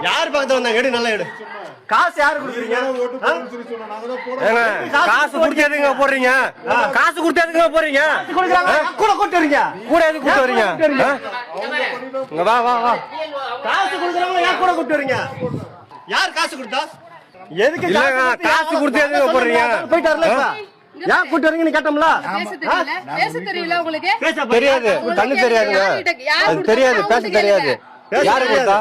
யார் பக்கத்துல வந்தாங்க? எடு, நல்லா எடு. காசு யாரு கொடுக்குறீங்க? காசு கொடுத்து எதுங்க போடுறீங்க? காசு கொடுத்து எதுங்க போறீங்க? கூட கூட்டு வரீங்க. கூட எது கூட்டு வரீங்க? வா வா வா. காசு கொடுக்குறவங்க யார் கூட கூட்டு வரீங்க? யார் காசு கொடுத்தா? எதுக்கு காசு கொடுத்து எதுங்க போடுறீங்க? போயிட்டாருல ஏன் கூட்டு வரீங்கன்னு கேட்டோம்ல. தெரியாது, கண்ணு தெரியாதுங்க. அது தெரியாது, பேச தெரியாது. யாரு கொடுத்தா?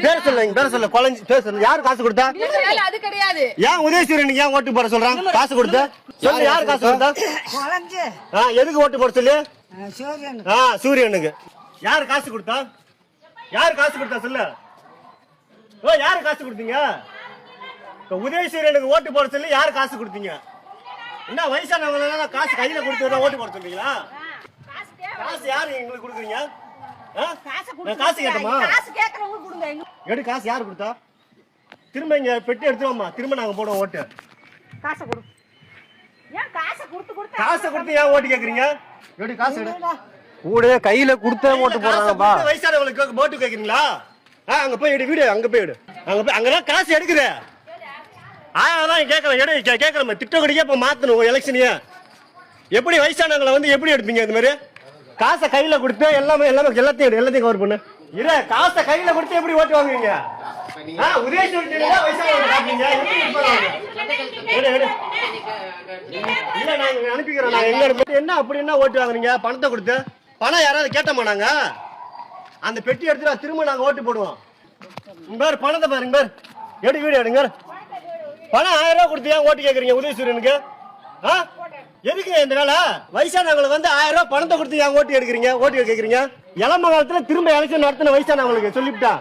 பேர் சொல்லுங்க, பேர் சொல்லு. கொலைஞ்சு பேர் சொல்லு. யாரு காசு கொடுத்தா? ஏன் உதயசூரியனுக்கு ஏன் ஓட்டு போட சொல்றாங்க? காசு கொடுத்தா சொல்லு. யாரு காசு கொடுத்தா? எதுக்கு ஓட்டு போட சொல்லு? சூரியனுக்கு. யாரு காசு கொடுத்தா? யாரு காசு கொடுத்தா சொல்லு. ஓ, யாரு காசு கொடுத்தீங்க? உதயசூரியனுக்கு ஓட்டு போட சொல்லி யாரு காசு கொடுத்தீங்க? என்ன வயசானவங்க காசு கையில கொடுத்து ஓட்டு போட சொல்றீங்களா? காசு யாரு எங்களுக்கு கொடுக்குறீங்க? காசு கேட்டோமா? எடு. காசு யாரு கொடுத்தா? திரும்ப இங்க பெட்டி எடுத்துவோமா? திரும்ப நாங்க போடுவோம் ஓட்டு. காசை கொடுத்து ஏன் ஓட்டு கேக்குறீங்க? எடு, காசு எடு. கூட கையில கொடுத்தே ஓட்டு போடுறாங்கப்பா. வயசானவங்களுக்கு ஓட்டு கேக்குறீங்களா? அங்க போய் எடு. வீடு அங்க போய் எடு. அங்க போய் அங்கதான் காசு எடுக்குது. அதான் கேட்கலாம். எடு, கேட்கலாமா? திட்டக்குடியே இப்ப மாத்தணும் எலெக்ஷனையே. எப்படி வயசானவங்களை வந்து எப்படி எடுப்பீங்க? இந்த மாதிரி காசை கையில கொடுத்து எல்லாத்தையும் கவர் பண்ணு. இரு, காசை கையில கொடுத்து எப்படி ஓட்டு வாங்குவீங்க? என்ன அப்படி என்ன ஓட்டு வாங்குறீங்க? பணத்தை கொடுத்து. பணம் யாராவது கேட்டோமா? நாங்க அந்த பெட்டி எடுத்து திரும்ப நாங்க ஓட்டு போடுவோம். பேர் பணத்தை பாருங்க. பேர் எடு. வீடு எடுங்க. பணம் 1000 ரூபாய் கொடுத்து ஏன் ஓட்டு கேக்குறீங்க உதயசூரியனுக்கு? எதுக்கு இந்த வேலை? வயசானவங்களுக்கு வந்து 1000 ரூபாய் பணத்தை கொடுத்து ஏன் ஓட்டு எடுக்கிறீங்க? ஓட்டு கேட்கறீங்க. இளம காலத்துல திரும்ப எலெக்ஷன் நடத்தின வயசானவங்களுக்கு சொல்லிவிட்டா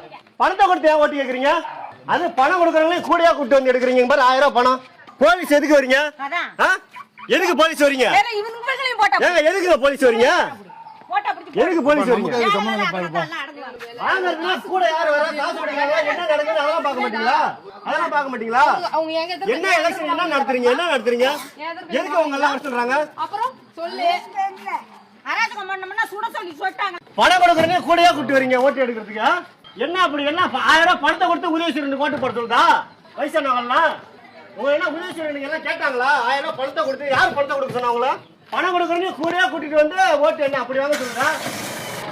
பணத்தை கொடுத்து ஏன் ஓட்டு கேட்கறீங்க? அது பணம் கொடுக்கறவங்களே கூடயா கூட்டு வந்து எடுக்கிறீங்க. பாரு 1000 ரூபாய் பணம். போலீஸ் எதுக்கு வரீங்க? எதுக்கு போலீஸ் வரீங்க? எதுக்கு போலீஸ் வரீங்க? எதுக்கு போலீஸ் வரீங்க? கூட யாரு வர? காசு கொடுக்கறாங்க. என்ன நடக்குது அதெல்லாம் பார்க்க மாட்டீங்களா? அதெல்லாம் பார்க்க மாட்டீங்களா? என்ன எலெக்ஷன் என்ன நடத்துறீங்க? என்ன நடத்துறீங்க? எதுக்கு அவங்க எல்லாம் வர சொல்றாங்க? அப்புறம் சொல்லு. அராஜகம் பண்ணனும்னா சுட சொல்லி சொல்லிட்டாங்க. பணம் கொடுக்கறனே கூடயா கூட்டி வரீங்க ஓட்டு எடுக்கிறதுக்கு? என்ன அப்படி என்ன 1000 ரூபாய் பணத்தை கொடுத்து உதயசூரியனுக்கு ஓட்டு போட சொல்றதா? வயசானவங்களா உங்க என்ன உதயசூரியனுக்கு எல்லாம் கேட்டாங்களா? 1000 ரூபாய் பணத்தை கொடுத்து யார் பணத்தை கொடுக்க சொன்னாங்களா? பணம் கொடுக்கறனே கூடயா கூட்டிட்டு வந்து ஓட்டு என்ன அப்படி வாங்க சொல்றா?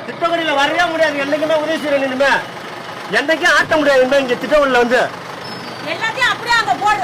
திட்டக்குடியில வரவே முடியாது. என்னைக்குமே உதயசூரியன் இனிமே என்னைக்கும் ஆட்ட முடியாது. இங்க திட்டக்குடியில வந்து எல்லாத்தையும் அப்படியே அங்க போடு.